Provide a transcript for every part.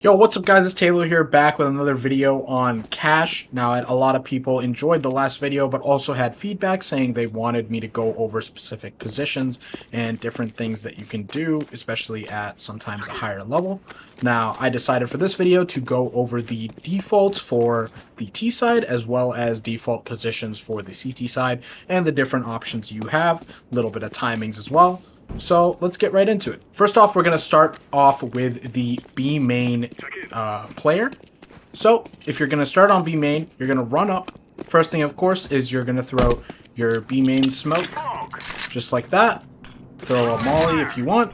Yo, what's up guys, it's Taylor here, back with another video on cash. Now, a lot of people enjoyed the last video, but also had feedback saying they wanted me to go over specific positions and different things that you can do, especially at sometimes a higher level. Now, I decided for this video to go over the defaults for the T side, as well as default positions for the CT side, and the different options you have, a little bit of timings as well. So let's get right into it. First off, we're going to start off with the B main player. So if you're going to start on B main, you're going to run up. First thing, of course, is you're going to throw your B main smoke, just like that. Throw a molly if you want.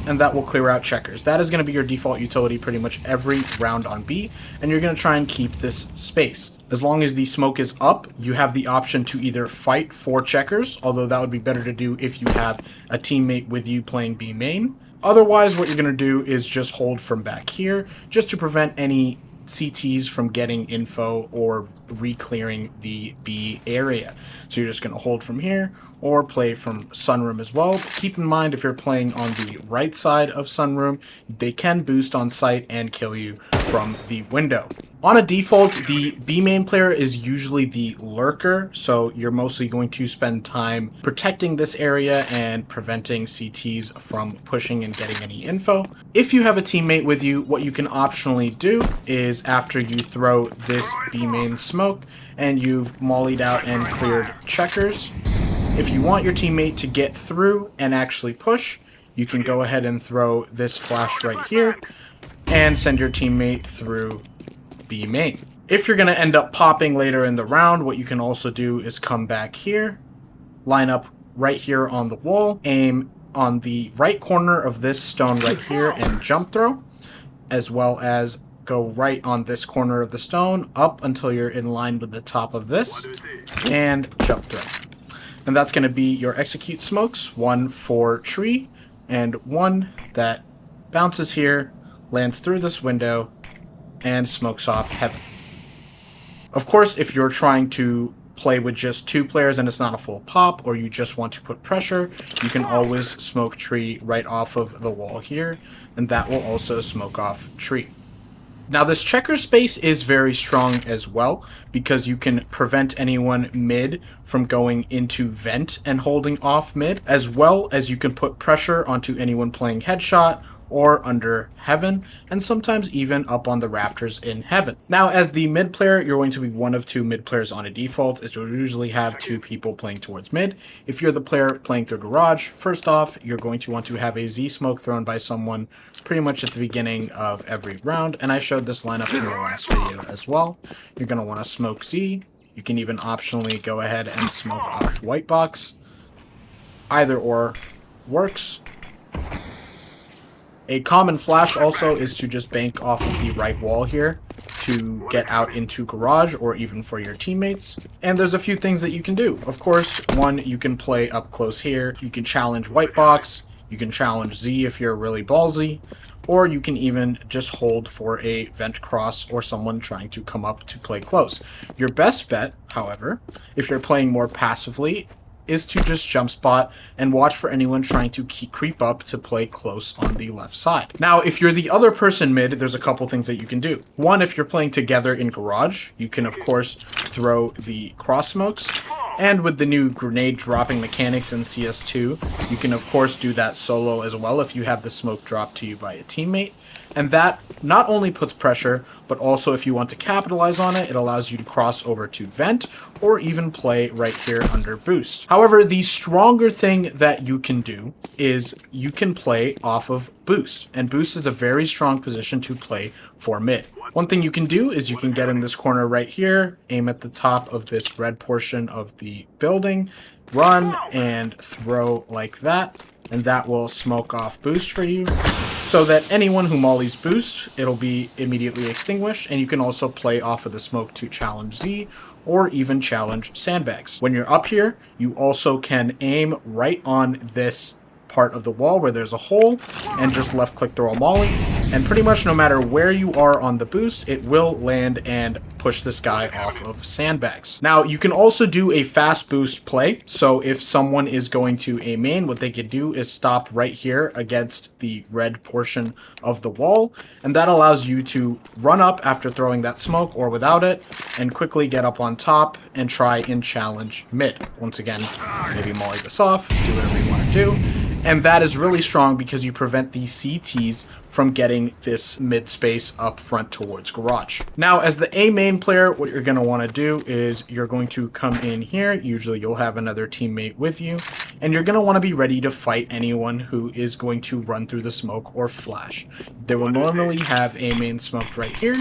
And that will clear out checkers. That is going to be your default utility pretty much every round on B, and you're going to try and keep this space. As long as the smoke is up, you have the option to either fight for checkers, although that would be better to do if you have a teammate with you playing B main. Otherwise, what you're going to do is just hold from back here, just to prevent any CTs from getting info or re-clearing the B area. So you're just going to hold from here or play from sunroom as well. But keep in mind, if you're playing on the right side of sunroom, they can boost on sight and kill you from the window. On a default, the B main player is usually the lurker, so you're mostly going to spend time protecting this area and preventing CTs from pushing and getting any info. If you have a teammate with you, what you can optionally do is after you throw this B main smoke and you've mollied out and cleared checkers, if you want your teammate to get through and actually push, you can go ahead and throw this flash right here and send your teammate through B main. If you're going to end up popping later in the round, what you can also do is come back here, line up right here on the wall, aim on the right corner of this stone right here and jump throw, as well as go right on this corner of the stone up until you're in line with the top of this and jump throw. And that's going to be your execute smokes, one for tree and one that bounces here, lands through this window, and smokes off heaven. Of course, if you're trying to play with just two players and it's not a full pop, or you just want to put pressure, you can always smoke tree right off of the wall here, and that will also smoke off tree. Now, this checker space is very strong as well, because you can prevent anyone mid from going into vent and holding off mid, as well as you can put pressure onto anyone playing headshot or under heaven, and sometimes even up on the rafters in heaven. Now, as the mid player, you're going to be one of two mid players on a default, as you'll usually have two people playing towards mid. If you're the player playing through garage, first off, you're going to want to have a Z smoke thrown by someone pretty much at the beginning of every round, and I showed this lineup in the last video as well. You're going to want to smoke Z. You can even optionally go ahead and smoke off white box. Either or works. A common flash also is to just bank off of the right wall here to get out into garage or even for your teammates. And there's a few things that you can do. Of course, one, you can play up close here. You can challenge white box. You can challenge Z if you're really ballsy. Or you can even just hold for a vent cross or someone trying to come up to play close. Your best bet, however, if you're playing more passively, is to just jump spot and watch for anyone trying to creep up to play close on the left side. Now, if you're the other person mid, there's a couple things that you can do. One, if you're playing together in garage, you can of course throw the cross smokes. And with the new grenade dropping mechanics in CS2, you can of course do that solo as well if you have the smoke dropped to you by a teammate. And that not only puts pressure, but also if you want to capitalize on it, it allows you to cross over to vent or even play right here under boost. However, the stronger thing that you can do is you can play off of boost. And boost is a very strong position to play for mid. One thing you can do is you can get in this corner right here, aim at the top of this red portion of the building, run and throw like that, and that will smoke off boost for you, so that anyone who mollies boost, it'll be immediately extinguished, and you can also play off of the smoke to challenge Z, or even challenge sandbags. When you're up here, you also can aim right on this part of the wall where there's a hole, and just left click throw a molly, and pretty much no matter where you are on the boost, it will land and push this guy off of sandbags. Now, you can also do a fast boost play. So if someone is going to A main, what they could do is stop right here against the red portion of the wall, and that allows you to run up after throwing that smoke or without it, and quickly get up on top and try and challenge mid. Once again, maybe molly this off, do whatever you want to do. And that is really strong because you prevent the CTs from getting this mid space up front towards garage. Now, as the A main player, what you're going to want to do is you're going to come in here. Usually you'll have another teammate with you, and you're going to want to be ready to fight anyone who is going to run through the smoke or flash. They will normally have A main smoked right here,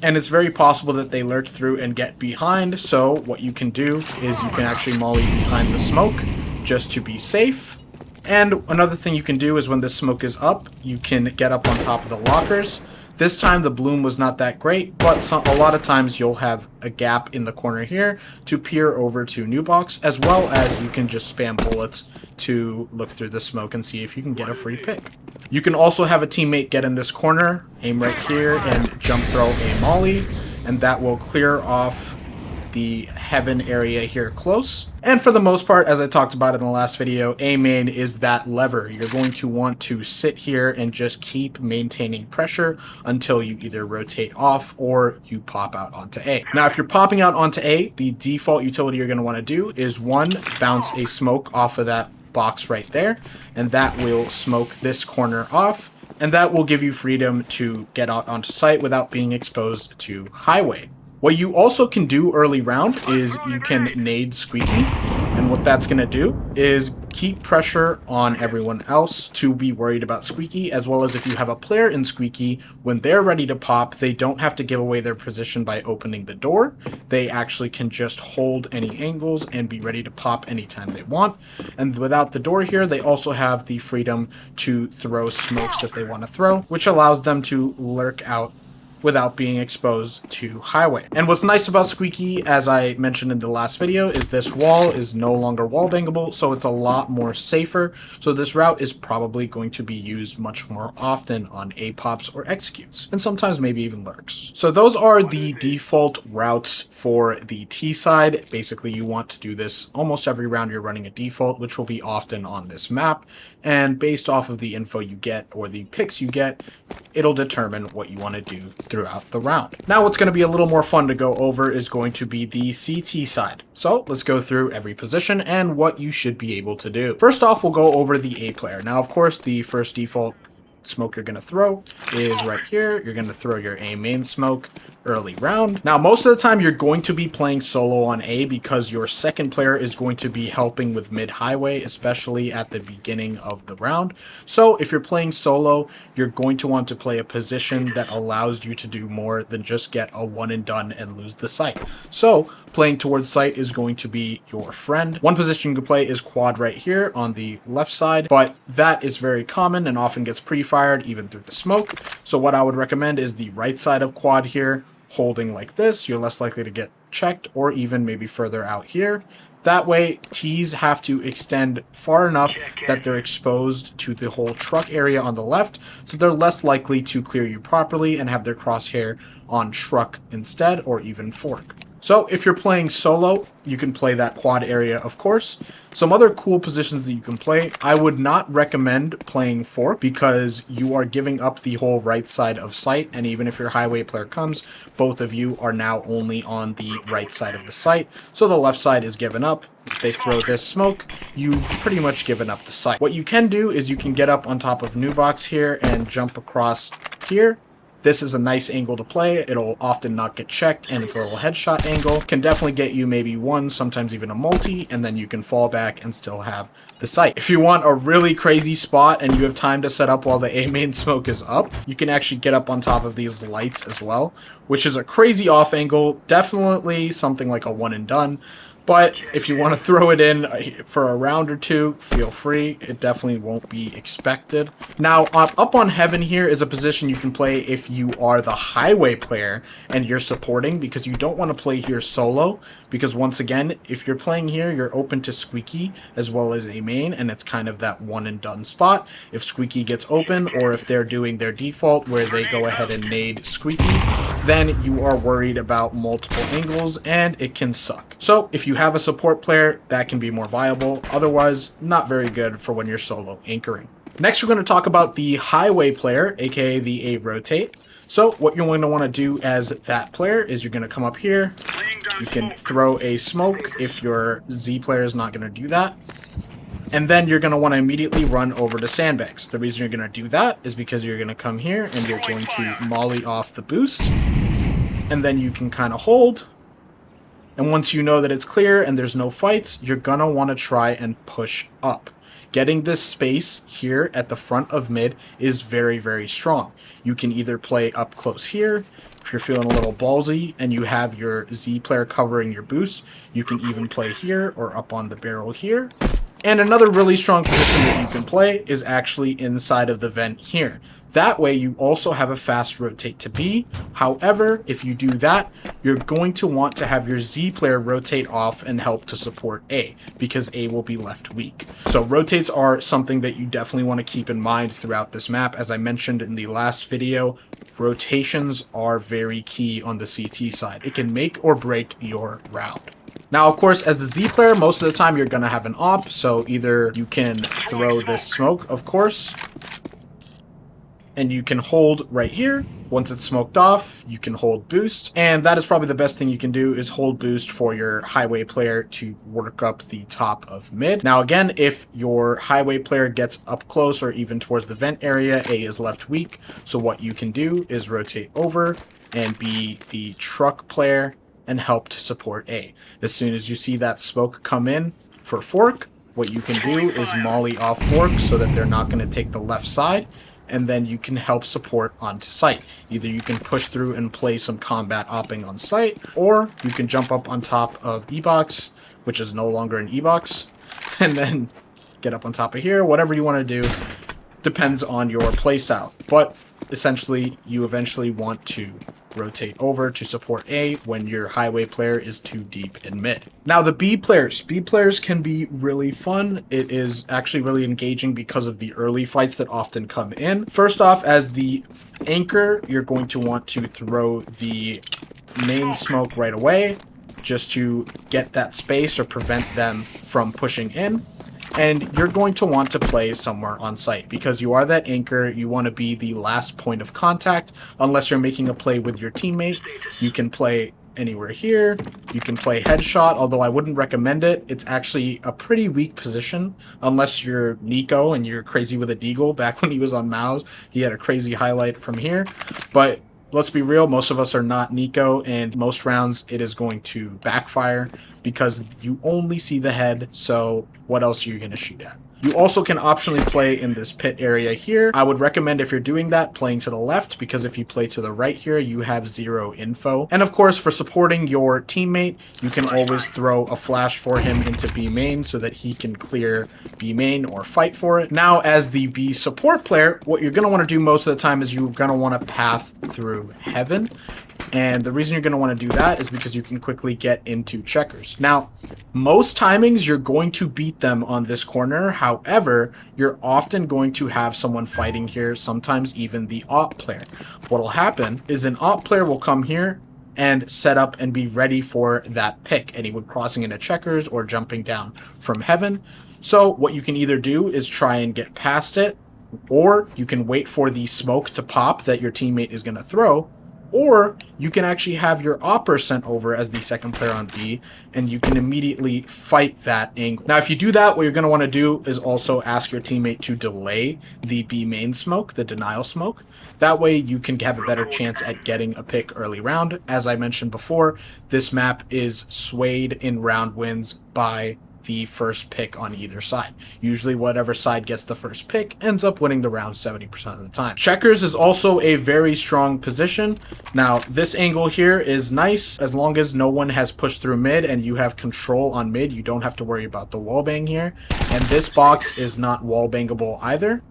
and it's very possible that they lurk through and get behind. So what you can do is you can actually molly behind the smoke just to be safe. And another thing you can do is when this smoke is up, you can get up on top of the lockers. This time the bloom was not that great, but a lot of times you'll have a gap in the corner here to peer over to new box, as well as you can just spam bullets to look through the smoke and see if you can get a free pick. You can also have a teammate get in this corner, aim right here, and jump throw a molly, and that will clear off the heaven area here close. And for the most part, as I talked about in the last video, A main is that lever. You're going to want to sit here and just keep maintaining pressure until you either rotate off or you pop out onto A. Now, if you're popping out onto A, the default utility you're going to want to do is one, bounce a smoke off of that box right there, and that will smoke this corner off, and that will give you freedom to get out onto site without being exposed to highway. What you also can do early round is you can nade Squeaky, and what that's going to do is keep pressure on everyone else to be worried about Squeaky, as well as if you have a player in Squeaky, when they're ready to pop, they don't have to give away their position by opening the door. They actually can just hold any angles and be ready to pop anytime they want. And without the door here, they also have the freedom to throw smokes that they want to throw, which allows them to lurk out without being exposed to highway. And what's nice about Squeaky, as I mentioned in the last video, is this wall is no longer wall bangable, so it's a lot more safer. So this route is probably going to be used much more often on A-pops or executes, and sometimes maybe even lurks. So those are the default routes for the T side. Basically, you want to do this almost every round you're running a default, which will be often on this map. And based off of the info you get or the picks you get, it'll determine what you want to do throughout the round. Now, what's going to be a little more fun to go over is going to be the CT side. So let's go through every position and what you should be able to do. First off, we'll go over the A player. Now, of course, the first default smoke you're going to throw is right here. You're going to throw your A main smoke early round. Now, most of the time you're going to be playing solo on A because your second player is going to be helping with mid highway, especially at the beginning of the round. So if you're playing solo, you're going to want to play a position that allows you to do more than just get a one and done and lose the site. So playing towards site is going to be your friend. One position you can play is quad right here on the left side, but that is very common and often gets pre-fired even through the smoke. So what I would recommend is the right side of quad here, holding like this. You're less likely to get checked, or even maybe further out here. That way, T's have to extend far enough that they're exposed to the whole truck area on the left, so they're less likely to clear you properly and have their crosshair on truck instead, or even fork. So if you're playing solo, you can play that quad area, of course. Some other cool positions that you can play, I would not recommend playing fork because you are giving up the whole right side of site, and even if your highway player comes, both of you are now only on the right side of the site, so the left side is given up. If they throw this smoke, you've pretty much given up the site. What you can do is you can get up on top of new box here and jump across here. This is a nice angle to play. It'll often not get checked, and it's a little headshot angle. Can definitely get you maybe one, sometimes even a multi, and then you can fall back and still have the site. If you want a really crazy spot and you have time to set up while the A main smoke is up, you can actually get up on top of these lights as well, which is a crazy off angle. Definitely something like a one and done. But if you want to throw it in for a round or two, feel free. It definitely won't be expected. Now, up on Heaven here is a position you can play if you are the highway player and you're supporting, because you don't want to play here solo. Because once again, if you're playing here, you're open to Squeaky as well as a main, and it's kind of that one and done spot. If Squeaky gets open, or if they're doing their default where they go ahead and nade Squeaky, then you are worried about multiple angles and it can suck. So if you have a support player, that can be more viable. Otherwise, not very good for when you're solo anchoring. Next, we're going to talk about the highway player, aka the A rotate. So what you're going to want to do as that player is you're going to come up here. You can throw a smoke if your Z player is not going to do that. And then you're going to want to immediately run over to sandbags. The reason you're going to do that is because you're going to come here and you're going to molly off the boost. And then you can kind of hold. And once you know that it's clear and there's no fights, you're going to want to try and push up. Getting this space here at the front of mid is very, very strong. You can either play up close here. If you're feeling a little ballsy and you have your Z player covering your boost, you can even play here or up on the barrel here. And another really strong position that you can play is actually inside of the vent here. That way you also have a fast rotate to B. However, if you do that, you're going to want to have your Z player rotate off and help to support A, because A will be left weak. So rotates are something that you definitely want to keep in mind throughout this map. As I mentioned in the last video, rotations are very key on the CT side. It can make or break your round. Now, of course, as the Z player, most of the time you're going to have an op, so either you can throw this smoke, of course, and you can hold right here. Once it's smoked off, you can hold boost, and that is probably the best thing you can do, is hold boost for your highway player to work up the top of mid. Now again, if your highway player gets up close or even towards the vent area, A is left weak, so what you can do is rotate over and be the truck player and help to support A. As soon as you see that smoke come in for fork, what you can do is molly off fork so that they're not going to take the left side, and then you can help support onto site. Either you can push through and play some combat opping on site, or you can jump up on top of E-box, which is no longer an E-box, and then get up on top of here. Whatever you want to do depends on your playstyle. But essentially, you eventually want to rotate over to support A when your highway player is too deep in mid. Now the B players. B players can be really fun. It is actually really engaging because of the early fights that often come in. First off, as the anchor, you're going to want to throw the main smoke right away just to get that space or prevent them from pushing in. And you're going to want to play somewhere on site because you are that anchor. You want to be the last point of contact. Unless you're making a play with your teammate, you can play anywhere here. You can play headshot, although I wouldn't recommend it. It's actually a pretty weak position unless you're Nico and you're crazy with a deagle. Back when he was on Mouse, he had a crazy highlight from here. But let's be real, most of us are not Nico, and most rounds it is going to backfire because you only see the head, so what else are you going to shoot at? You also can optionally play in this pit area here. I would recommend, if you're doing that, playing to the left, because if you play to the right here, you have zero info. And of course, for supporting your teammate, you can always throw a flash for him into B main so that he can clear B main or fight for it. Now, as the B support player, what you're going to want to do most of the time is you're going to want to path through heaven. And the reason you're going to want to do that is because you can quickly get into checkers. Now, most timings you're going to beat them on this corner. However, you're often going to have someone fighting here, sometimes even the op player. What will happen is an op player will come here and set up and be ready for that pick, anyone crossing into checkers or jumping down from heaven. So what you can either do is try and get past it, or you can wait for the smoke to pop that your teammate is going to throw, or you can actually have your opper sent over as the second player on B, and you can immediately fight that angle. Now, if you do that, what you're going to want to do is also ask your teammate to delay the B main smoke, the denial smoke. That way you can have a better chance at getting a pick early round. As I mentioned before, this map is swayed in round wins by the first pick on either side. Usually whatever side gets the first pick ends up winning the round 70% of the time. Checkers is also a very strong position. Now, this angle here is nice as long as no one has pushed through mid and you have control on mid. You don't have to worry about the wallbang here. And this box is not wallbangable either.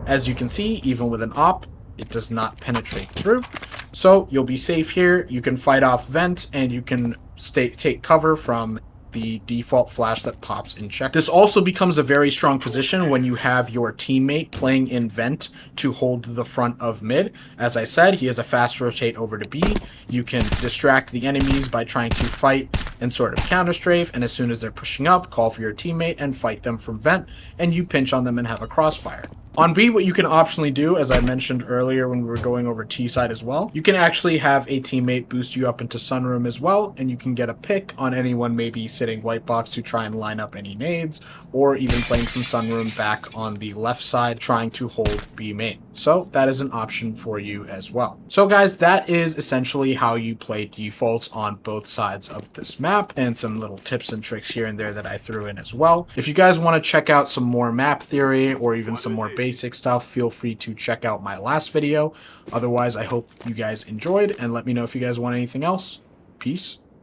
As you can see, even with an op, it does not penetrate through. So you'll be safe here. You can fight off vent and you can take cover from the default flash that pops in check. This also becomes a very strong position when you have your teammate playing in vent to hold the front of mid. As I said, he has a fast rotate over to B. You can distract the enemies by trying to fight and sort of counter strafe, and as soon as they're pushing up, call for your teammate and fight them from vent, and you pinch on them and have a crossfire. On B, what you can optionally do, as I mentioned earlier when we were going over T side as well, you can actually have a teammate boost you up into sunroom as well, and you can get a pick on anyone maybe sitting white box to try and line up any nades, or even playing from sunroom back on the left side trying to hold B main. So that is an option for you as well. So guys, that is essentially how you play defaults on both sides of this map, and some little tips and tricks here and there that I threw in as well. If you guys want to check out some more map theory or even some more basic stuff, feel free to check out my last video. Otherwise, I hope you guys enjoyed, and let me know if you guys want anything else. Peace.